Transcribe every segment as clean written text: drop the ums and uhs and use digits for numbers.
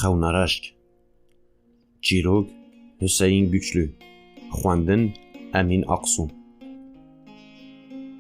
Xewnarşk Çîrok Hüseyin Güçlü Xwendin Emîn Aqsû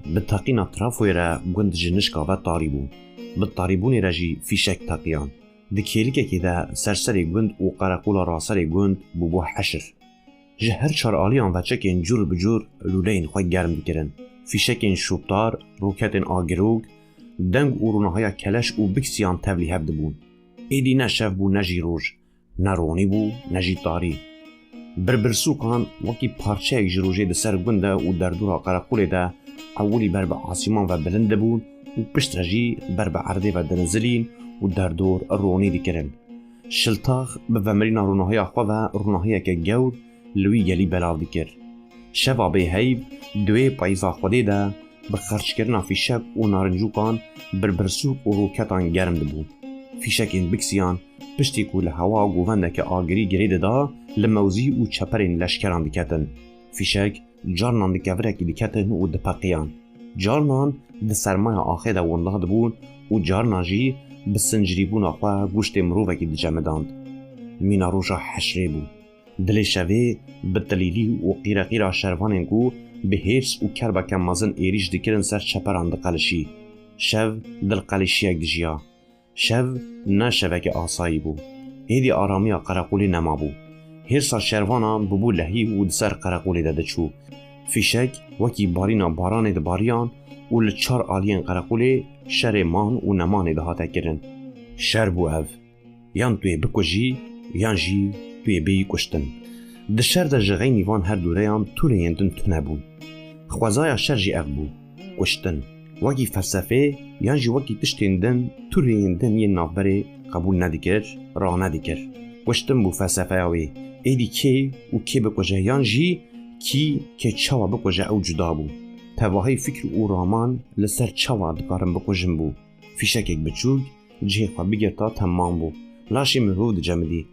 Bi teqîna trafoyê re gund ji nişka ve tarî bû. Bi tarîbûnê re jî fîşek teqiyan. Di kêlikekê de serserê gund û qereqola raserê gund bû heşir. Ji her çar aliyan veçekên cur bi cur lûleyên xwe germ dikirin. Fîşekên şûbtar, roketên agirok, deng û rûnahaya keleş û biksiyan tevlî hev dibûn. Êdî ne şev bû ne jî roj, ne ronî bû ne jî tarî. Birbirsûkan wekî parçeyek ji rojê di ser gund de û derdora qereqolê de ewilî ber bi asîman ve bilind dibûn û pişt re jî ber bi erdê ve dinizilîn û derdor ronî dikirin. Şiltax bi vemirîna rûnahaya xwe ve rûnahiyeke gewr li wî gelî belav dikir. Şeva bêheyv duê peyza Xwedê de bi xerçkirina fîşek û narincûkan birbirsûk û roketan germ dibûn. Fîşekên biksiyan piştî ku li hewa govendeke agirî girê dida li mewzî û çeperên leşkeran diketin. Fîşek carnan di kevirekî diketin û dipeqiyan. Carnan di sermaya axê de windah dibûn û carnan jî bi sincirîbûna xwe goştê mirovekî dicemidand. Mîna roja heşrê bû. Dilê şevê bi tilîlî û qîreqîra şervanên ku bi hêrs û kerbeke mezin êrîş dikirin ser çeperan diqelişî. Şev dilqelîşiyek dijiya. Şev ne şeveke asayî bû. Êdî aramiya qereqolê nemabû. Hêrsa şervanan bibû lehî û di ser qereqolê de diçû. Fîşek wekî barîna baranê dibariyan û li çar aliyên qereqolê şerê man û nemanê dihate kirin. Şer bû ev. Yan tu yê bikujî yan jî tu yê bêyî kuştin. Di şer de ji xeynî van her dûreyan tûreyên din tune bûn. Xwezaya şer jî ev bû, kuştin. Wekî felsefê yan jî wekî tiştên din tûreyên din yên navberê qebûl nedikir, ranedikir. Kuştin bû felsefeya wê. Êdî kê û kê bikuje yan jî kî kê çawa bikuje ew cuda bû. Tevahî fikr û raman li ser çawa dikarin bikujin bû. Fîşekek biçûk cihê xwe bigirta temman bû. Laşê mirov dicemidî.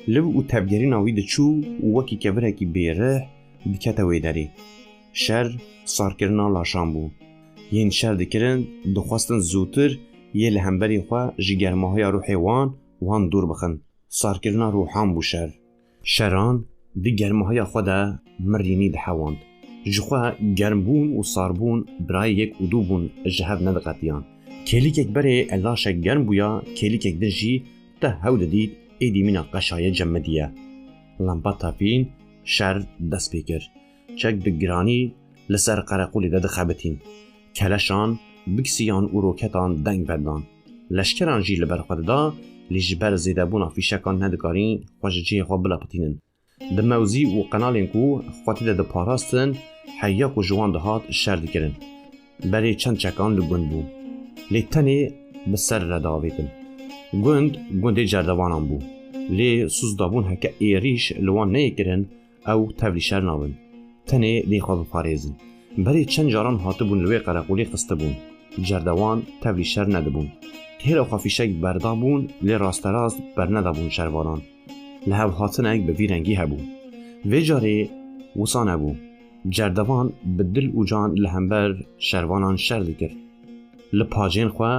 Liv û tevgerîna wî diçû û wekî kevirekî bêrih dikete wê derê. Şer sarkirina laşan bû. Yên şer dikirin dixwastin zûtir yê li hemberê xwe ji germahaya ruhê wan dûr bixin. Sarkirina ruhan bû şer. Şeran di germahaya xwe de mirînî dihewand. Ji xwe germbûn û sarbûn birayê yek û dû bûn ji hev nediqetiyan. Kêlîkek berê elaşek germ bûya kêlîkek din jî te hew didît êdî mîna qeşaye cemmidiye. Lempa tevîn şer dest pê kir. Çek bi giranî li ser qereqolê de dixebitîn. Keleşan, biksiyan û roketan deng vedan. Leşkeran jî li ber xwe dida lê ji ber zêdebûna fîşekan nedikarîn xwe ji cihê xwe bilapitînin. Di mewzî û qenalên ku xwetî de diparastin heya ku ji wan dihat şer dikirin. Berê çend çekan li gund bû. Lê tenê bi ser re davêtin. Gundê cerdevanan bû. Lê suz dabûn heke êrîş li wan neyêkirin ew tevlî şer nabin. Tenê lê xwe biparêzin. Berê çend caran hatibûn li wê qereqolê xistibûn. Cerdevan tevlî şer nedibûn. Hêra xwe fîşek berdabûn lê rasterast bernedabûn şervanan. Li hev hatinek bi vî rengî hebû. Vê carê wisa nebû. Cerdevan bi dil û can li hember şervanan şer dikir. Li pacên xwe,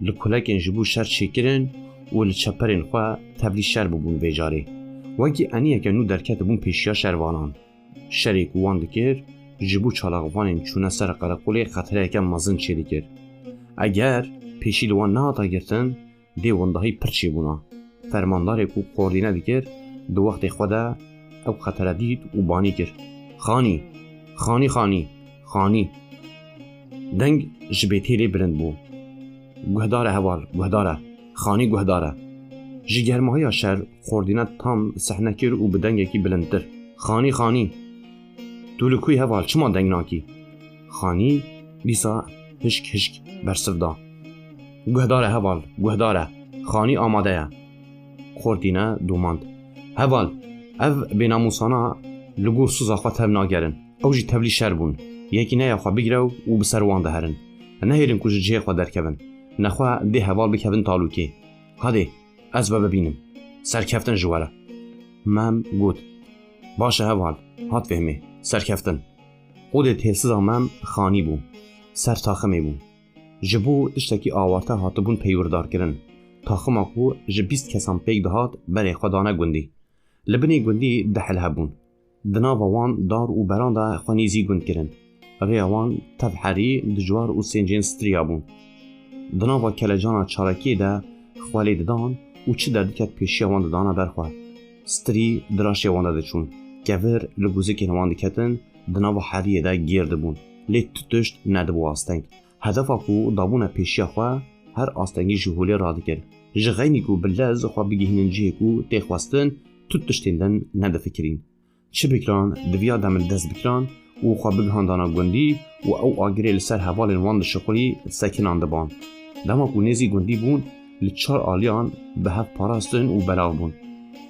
li kulekên ji bo şer çêkirin û li çeperên xwe tevlî şer bibûn vê carê. Wekî eniyeke nû derketibûn pêşiya şervanan. Şerê ku wan dikir, ji bo çalaxvanên çûne ser qereqolê xetireyeke mezin çê dikir. Eger pêşî li wan nehata girtin, dê wendahî pir çêbûna. Fermandarê ku xordîne dikir, di wextê xwe de ew xetere dît û banî kir. Xanî, xanî xanî, xanî. Deng ji bêtêlê bilind bû. Guhdar e heval, guhdar e. Xanî guhdar e. Ji germahaya şer xordîne tam sehne kir û bi dengekî bilindtir. Xanî xanî. Tu li ku yî heval çima deng nakî? Xanî dîsa hişk hişk bersiv da. Guhdar e heval, guhdar e. Xanî amade ye. Xordîne domand. Heval, ev bênamûsana li gor suza xwe tev nagerin. Ew jî tevlî şer bûn. Yekî neya xwe bigire û bi ser wan diherin. Nehêlin ku ji cihê xwe derkevin. Nexwe dê heval bikevin talûkê. Hadê, ez ve bibînim. Serkeftin ji were. Mem got. Baş e heval, hat vehmê, serkeftin. Xwedê têsiza mem xanî bû. Ser taximê bû. Ji bo tiştekî awarta hatibûn peywirdarkirin. تاخما کو ji 20 kesan pêk dihat berê xwe dane gundî. Li binê gundî dihil hebûn. Di nava wan dar û beran de xwe nêzî gund kirin. Rêya wan tev herî, dijwar û sêncên striya bûn. Di nava kelecana çarekiyê de xwe lê didan û çi derdiket pêşiya wan didane ber xwe. Strî di raşê wan de diçûn. Kevir li guzikên wan diketin, di nava heriyê de gêr dibûn. Lê tu tişt nedibû asteng. Hedefa ku dabûna pêşiya xwe her astengî ji holê radikir. Ji xeynî ku bi lez xwe bigihînin cihê ku tê xwestin, tu tiştên din nedifikirîn. Çi bikiran diviya demir dest bikiran û xwe bigihandana gundî û ew agirê li ser hevalên wan dişixulî sekinan diban. Dema ku nêzî gundî bûn, li çar aliyan bi hev parastin û belav bûn.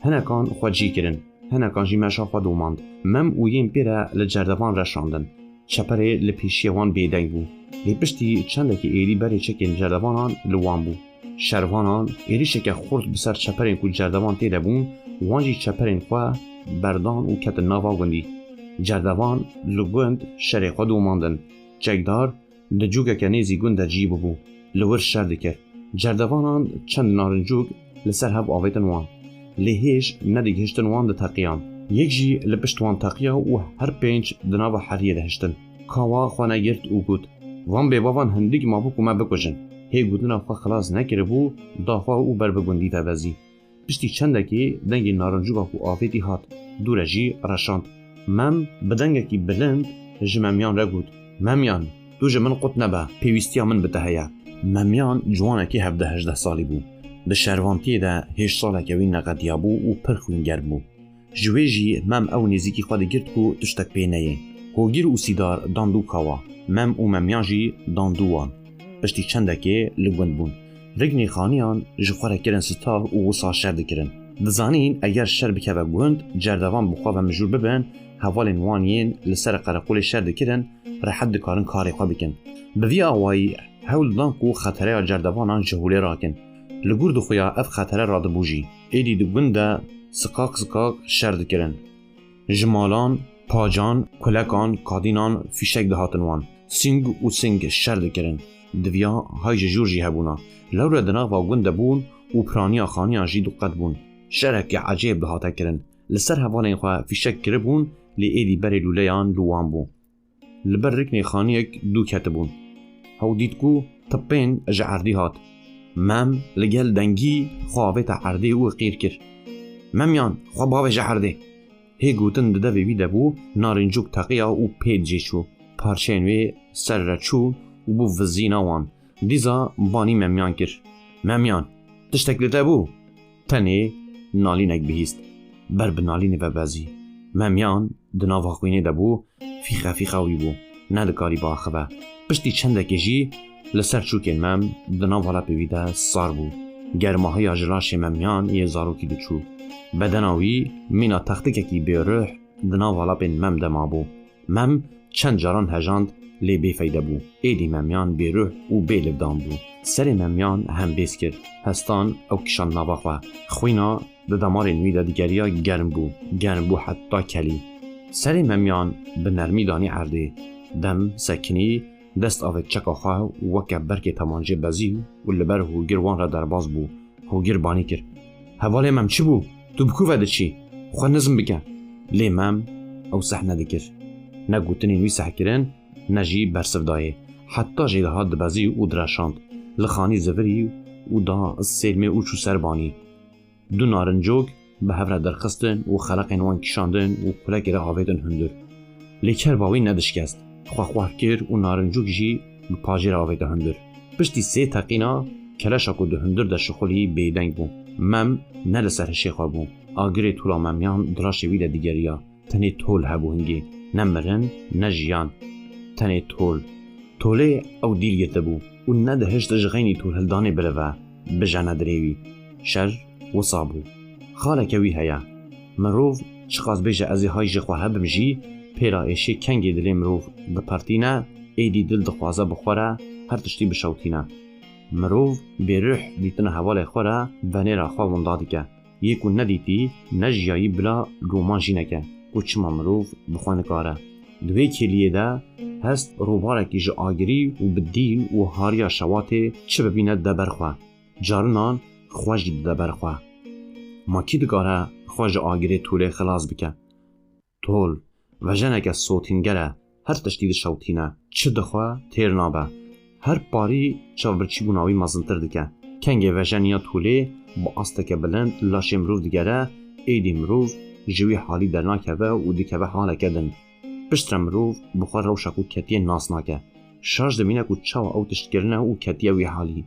Hinekan xwe cî kirin, hinekan jî meşa xwe domand. Mem û yên pê re li cerdevan reşandin. Çeperê li pêşiyê wan bêdeng bû. Lê piştî çendekî êrî berê çekên cerdevanan li wan bû. Şervanan êrişeke xurt bi ser çeperên ku cerdevan tê de bûn, wan jî çeperên xwe berdan û ketin nava gundî. Cerdevan li gund şerê xwe domandin. Çekdar di cûkeke nêzî gund de cî bibû. Li wir şer dikir. Cerdevanan çend narincûk li ser hev avêtin wan. Lê hêj nedigihiştin wan di teqiyan. Yek jî li pişt wan teqiya û her pênc di nava heriyê de hiştin. Kawa xwe negirt û got: Van bêbavan hindik mabû ku me bikujin. Hê gotina xwe xilas nekiribû, da xwe û ber bi gundî te vezî. Piştî çendekê dengê narincûka ku avêtî hat, dû re jî reşand. Mem bi dengekî bilind ji memyan re got: Memyan, tu ji min qut nebe, pêwîstiya min bi te heye. Memyan ciwanekî 17-18 salî bû. Di şervantiyê de hêj saleke wî neqetiya bû û pir xwînger bû. Ji wê jî mem ew nêzîkî xwe digirt ku tiştek pê neyê. Hogîr û sîdar dandû kawa. Mem û memyan jî dandû wan. Piştî çendekê li gund bûn. Rignê xaniyan ji xwe re kirin stav û wisa şer dikirin. Dizanîn eger şer bikeve gund, cerdevan bi xwe ve mijûr bibin, hevalên wan yên li ser qereqolê şer dikirin, rehet dikarin karê xwe bikin. Bi vî awayî hewl didan ku xetereya cerdevanan ji holê rakin. Li gûr dixuya ev xetere radibû jî. Êdî di gund de skak şer dikirin. Ji malan, pacan, kulekan, kadînan fîşek dihatin wan. Sing û sing şer dikirin. Diviya hay ji jûr jî hebûna. Lewre di nava gund de bûn û piraniya xaniyan jî diqet bûn. Şerekê ecêb dihate kirin. Li ser hevalên xwe fîşek kiribûn, lê êdî berê lûleyan li wan bû. Li ber riknê xaniyek dû ketibûn. Hew dît ku tipên ji erdî hat. Mem li gel dengî xwe avêta erdê û qîr kir. Memyan, xwe bavê ji erdê. Hê gotin di devê wî de bû, narincûk teqiya û pêd jê çû. Parçeyên wê ser re çû û bû vizîna wan. Dîza banî memyan kir. Memyan, tiştek li te bû? Tenê nalînek bihîst. Ber bi nalînê ve bezî. Memyan di nava xwînê de bû, fîxa wî bû. Nedikarî biaxive. Piştî çendekê jî li ser çûkên mem di nav helepê wî de sar bû. Germahiya ji laşê memyan yê zarokî diçû. Bedena wî mîna textikekî bêrih di nav helepên mem de mabû. Mem çend caran hejand, lê bêfeyde bû. Êdî memyan bêrih û bêlivdan bû. Serê memyan hem bês kir. Hestan ew kişand nava xwe. Xwîna di demarên wî de digeriya germ bû. Germ bû heta kelî. Serê memyan bi nermî danî erdê. Dem sekinî dest avêt çeka xwe weke berkê temancê bezî û li ber hûrgir wan re derbas bû. Hûrgir banî kir. Hevalê mem çi bû? Tu bi ku ve diçî? Xwe nizm bike. Lê mem ew seh nedikir. Ne gotinên wî seh kirin, ne jî bersiv dayê. Heta jê dihat dibezî û direşand. Li xanî zivirî û da sêlmê û çû ser banî. Du narincok bi hev re derxistin û xeleqên wan kişandin û kulekê re avêtin hundir. Lê kerba wî nedişkest. Xwe kir û narincok jî bi pajê re avête hundir. Piştî sê teqîna keleşa ku di hundir de şixulî bêdeng bû. Mem ne li ser hişê xwe bû. Agirê tola memyan di laşê wî de digeriya. Tenê tol hebû hingê. Ne mirin, ne jiyan. Tenê tol. Tolê ew dîl girtibû û nedihişt ji xeynî tolhildanê birive. Bijene dirê wî. Şer wisa bû. Xaleke wî heye. Mirov çiqas bêje ez ê hay ji xwe hebim jî, pêra êşê kengê dilê mirov dipertîne, êdî dil dixwaze bi xwe re her tiştî bişewtîne. Mirov bêrih dîtina hevalê xwe re venêra xwe winda dike. Yê ku nedîtî, ne jiyayî bila roman jî neke. Ku çima mirov bi xwe nikare. Di vê keliyê de hest robarekî ji agirî û bi dîl û hariya şewatê çi bibîne deber xwe. Carinan خوش ده برخوا ما کی دگاره خوش آگری طوله خلاص بکه طول و جنک صوتینگره هر تشدید شوتینه چه دخوا تیر نابه هر پاری چاورچی بوناوی مزنتر دکه کنگه و جنیا طوله با آستک بلند لاش مروف دگره ایدی مروف جوی حالی در ناکه و دکه و حاله کدن پشتر مروف بخور روشک و کتیه ناس ناکه شاش دمینه که چاو او تشتگرنه و کتیه وی حالی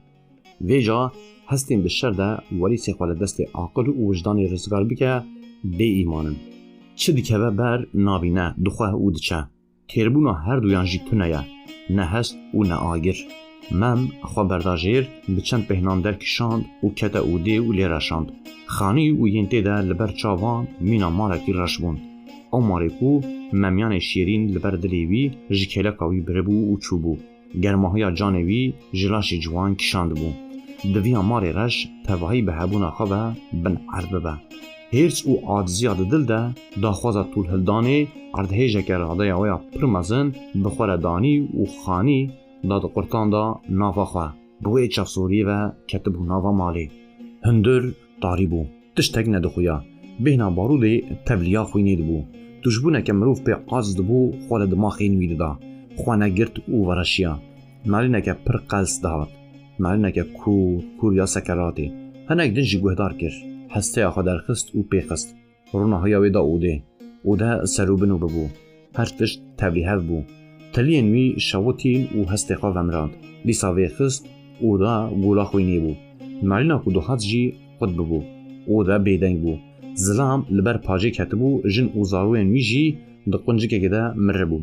ویجا هستیم دشتر ده ولی سیخوال دست عاقل و وجدانی رزگار بکه بی ایمانن چه دیکه بر نابینه دخواه او دچه تیربونا هر دویان جی تونه نه هست و نه آگر مم خواه برداجیر بچند پهنان در کشاند و کتا او دی و لی رشاند خانی و ینته ده لبر چاوان مینا مالکی رشبون او مارکو ممیان شیرین لبر دلیوی جکیله کاوی بربو و چوبو گرماهای جانوی جلاش جوان کشاند بو دوی ماری رش تواهی به هبونا خواه بن عربه به هرچ او عادزیاد دل ده داخوازا طول هلدانه عردهیجه که راده یاویا پرمزن بخور دانی و خانی داد قرطان دا ناوا خواه بوی چفسوری و کتبو ناوا مالی هندر داری بو تشتگ ندخویا بهنا باروده تبلیا خوینید بو تجبونه که مروف به قاز دبو خوال دماغی نوید دا خوانه گرت او ورشیا نالینه که پر قلس داد نالینه که کور یا سکراتی هنگ دنجی گوهدار کر هسته آخوا درخست و پیخست رونه های ویدا اوده سروبنو ببو هر تشت تبلیه بو تلین وی شوتین و هسته خواه ومراند لیسا ویخست اوده گولا خوینی بو نالینا که دو حد جی خود ببو اوده بیدنگ بو زلام لبر پاجه کتبو جن اوزاروین وی جی دقنجه که ده مره بو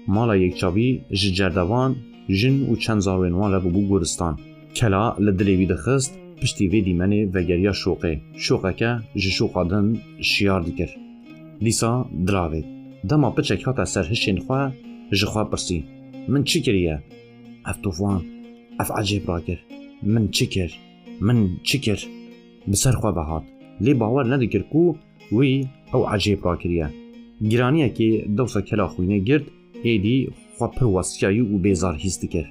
مالا یک چاوی جردوان جن و چند زاروین وان لبو گورستان کلا لدلی وی دخست پشتی وی دیمنه و گریا شوقه که جشوقادن شیار دکر لیسا دراوه دما پچک هاتا سرهشین خواه جخواه پرسی من چی کریه؟ اف توفوان اف عجیب را کر من چی کر بسر خواه بهات لی باور ندکر کو وی او عجیب را کریه گرانیه که دوسا کلا خوینه گرد ایدی خواه پر واسیایی و بیزار هیست دکر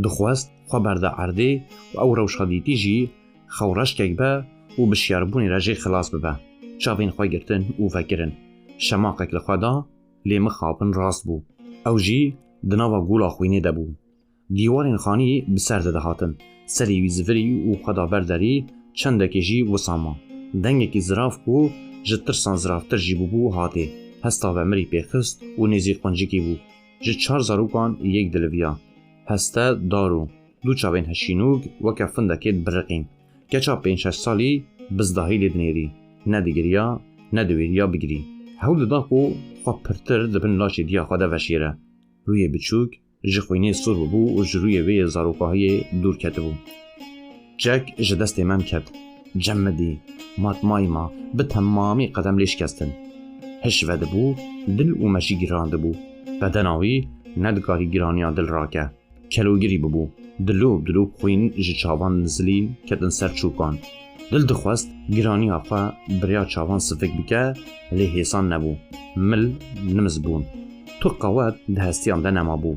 دخواست خواه برده عرده و او روشخدیتی جی خورش که به و بشیاربونی رجی خلاص ببه چاوین خواه گرتن و فکرن شماقک لخوادا لیم خوابن راست بو او جی دناوا گولا خوینه ده بو دیوارین خانی بسر ده هاتن سری ویزوری و خدا برداری چندکی جی وساما دنگکی زراف کو جترسان زرافتر جی بو هاته هستا و مری پیخست و نیزی قنجکی بو جه 4 زاروکان یک دلویا هستا دارو دو چاوین هشینوگ وکا فندکید برقین کچا 5-6 سالی بزداهی لیدنیری ندگریا ندویریا بگیری هول داکو خواه پرتر دبن لاشی دیا خواده وشیره روی بچوک جخوینه سر بو و جروی وی زاروکاهای دور کت بو جک جدست امام کت جمدی ماتمای ما به تمامی قدم لیش کستن هشوه بو دل و مشی گرانده بو بدناوی ندگاری گرانیا دل راکه کلوگیری ببو دلوب خوین جی چاوان نزلی کتن سر چوکان دل دخواست گرانی آخوا بریا چاوان صفک بکه لی حیسان نبو مل نمز بون تو قوات دهستیان ده نما بو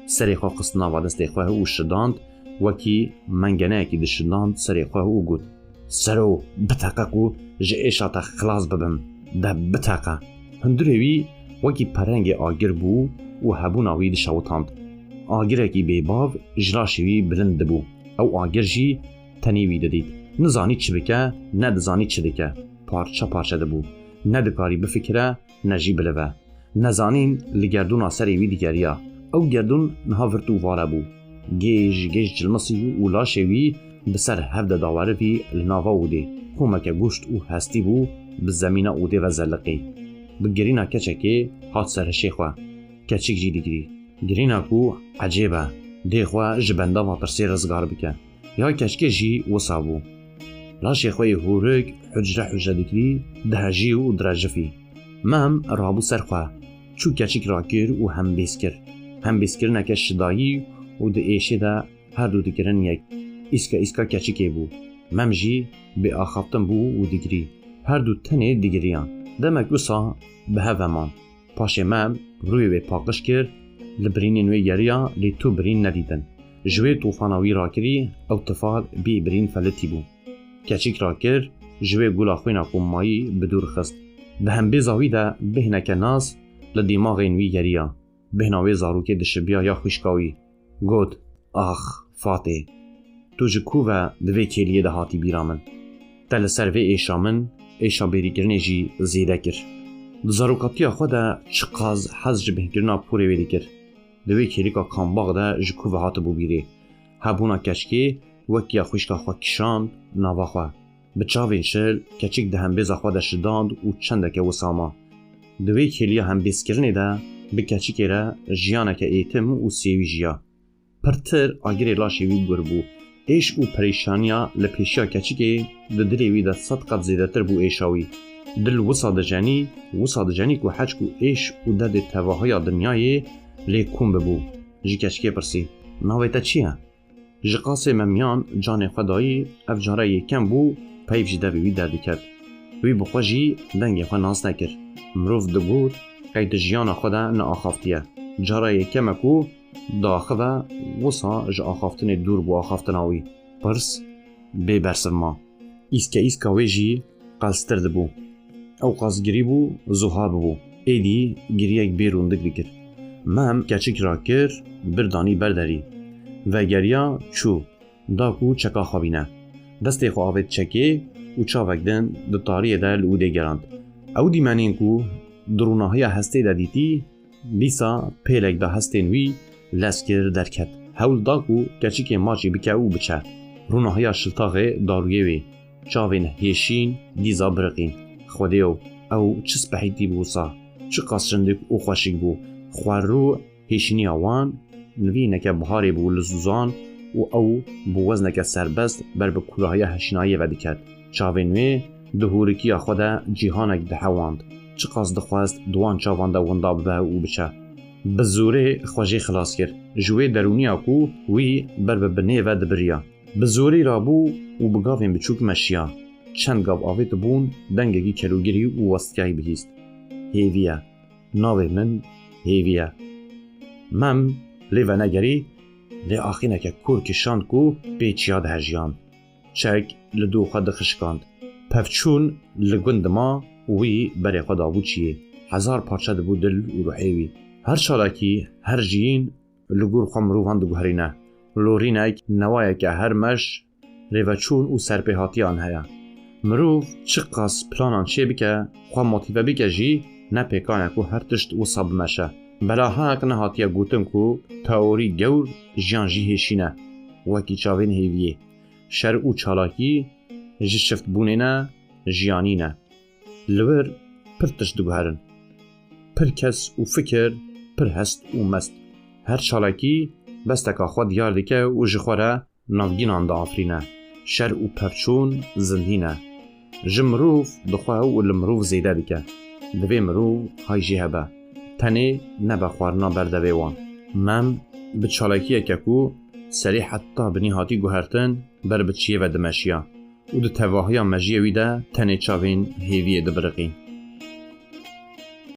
سری خواه قصنا و دست خواه او شداند وکی منگنه اکی ده شداند سری خواه او گود سرو بتاقه کو جی ایشاتا خلاص ببم ده بتاقه هندروی وکی پرنگ آگر بو و هبوناوی ده شوتاند آگرکی بیباو جلاشوی بلند بو او آگر جی تنیوی دید نزانی چی بکه ندزانی چی دکه پارچه دبو ندکاری بفکره نجی بلوه نزانین لگردون آسری وی دیگریا او گردون نها ورتو واره بو گیج جلمسی و لاشوی بسر هفده داوره وی لناوا اوده کومک گوشت او هستی بو بزمینه اوده و زلقی بگرینا کچکی هات سر شیخوه کچک جی دیگری گرینا کو عجیبه دیخوا جبنده و ترسی رزگار بکن یا کچکی جی وصابو لاشی خوی هورگ حجره دکری دهجی و درجفی مهم رابو سرخوا چو کچک راکر و هم بیسکر نکش شدایی و ده ایشه ده هر دو دکرن یک ایسکا کچکی بو مهم جی به آخافتن بو و دگری هر دو تنه دگریان دمک وصا به هفمان پاشه مهم روی به پاقش کرد لبرین نوی گریا لی تو برین ندیدن جوی توفاناوی راکری او تفال بی برین فلتی بو کچیک را کر جوی گولا خوینا قومایی بدور خست. ده هم بیزاوی ده بهنه که ناز لدیماغ اینوی گریا. بهناوی زاروکه دشبیا یا خوشکاوی. گود آخ فاته تو جکو و دوی کلیه ده هاتی بیرامن. تل سر و ایشا من ایشا بیریگرنه جی زیده کر. زاروکاتی خود ده چقاز حز جبهگرنا پوری ویدی کر. دوی کلیکا کامباغ ده جکو و هات بو بیره. هبونا کشکی وکیا خوشکا خوا کشاند ناوا خوا. بچاوین شل کچیک ده هم بیزا خوا ده شداند و چندکه وساما. دوی کلیه هم بیسکرنه ده به کچیک را جیانک ایتم و سیوی جیا. پرتر آگری لاشوی گربو. ایش او پریشانیا لپیشیا کچیکی ده دلیوی ده 100 قد زیدتر بو ایشاوی. دل وصاد جانی کو حج کو ایش او ده تواهای دنیای لیکون ببو. جی کچکی پرسی ناوی تا چیه؟ جی قاسم ممیان جان خدایی اف جاره یکم بو پیف جی دوی دردی کرد. وی بخوا جی دنگ خوا ناس نکر. مروف ده گود قید جیان خدا نه آخافتیه. جاره یکم اکو داخوه وصا جا آخافتن دور بو آخافتناوی. پرس بی برسم ما. ایسکا وی جی قلستر ده بو. او قازگیری بو زوها بو. ایدی گیریک بیروندک بکر. مهم کچک را کر بردانی برداری. و گریا چو داکو چکا خوابینه. دستی خواهد چکی و چاوکدن دو تاریه ده لعوده گراند. او دیمانین کو دروناهای هسته ده دیتی دیسا پیلک ده هسته نوی لسکر درکت. هول داکو کچک ماچی بکه او بچه. روناهای شلتاغ دارویه وی. چاوین هیشین دیزا برقین. خودیو او چس بحیدی بوسا. چه قاسرندک او خوشک بو. خوار رو هیشینی آوان نوی نکه بهاری بو لزوزان و او بو وزنکه سربست بر به کولاهای هشینایی ودی کرد. چاوینوی دهورکی خدا جیهانک دهواند. چه قاس دخواست دوان چاوانده وندا به او بچه. بزوری خوشی خلاص کرد. جوی درونی اکو وی بر به بنی و دبریا. بزوری رابو و بگاوین بچوک مشیا. چند گاو آویت بون دنگگی کلوگیری و وستگاهی بهیست. هیویه. ناوی من هیویه. مم لیو نگری لی آخینه که کور کشاند کو پیچیاد هجیان. چک لدو خود خشکاند. پفچون لگند ما وی بری خود آبو چیه. 1000 پارچه دبو دل و روحیوی. هر چالاکی هر جیین لگور خم روان دو گهرینه. لورینک نوایه که هر مش ریوچون و سرپیهاتی آن هیا. مروف چه قاس پلانان چیه بکه خواه موتیوه بکه جی نه پیکانه کو هر تشت و صاب مشه. بلا هاک نهاتیه گوتن کو تاوری گور جیان جی هشینه وکی چاوین هیویه. شر او چالاکی جی شفت بونه نه جیانی نه. لور پر تشت دگوهرن. پر کس و فکر پر هست و مست. هر چالاکی بستکا خود یار دیکه و جخوره نافگینان دا آفرینه. شر او پفچون زندینه. جمروف دخواه و لمروف زیده دیکه. دوی مروف های جی هبه. تنه نبا خوارنا بردوی وان. من به چالاکیه که کو سری حتی بنی هاتی گوهرتن بر بچیه و دمشیا. و دو تواهی مجیه ویده تنه چاوین هیویه دبرقین.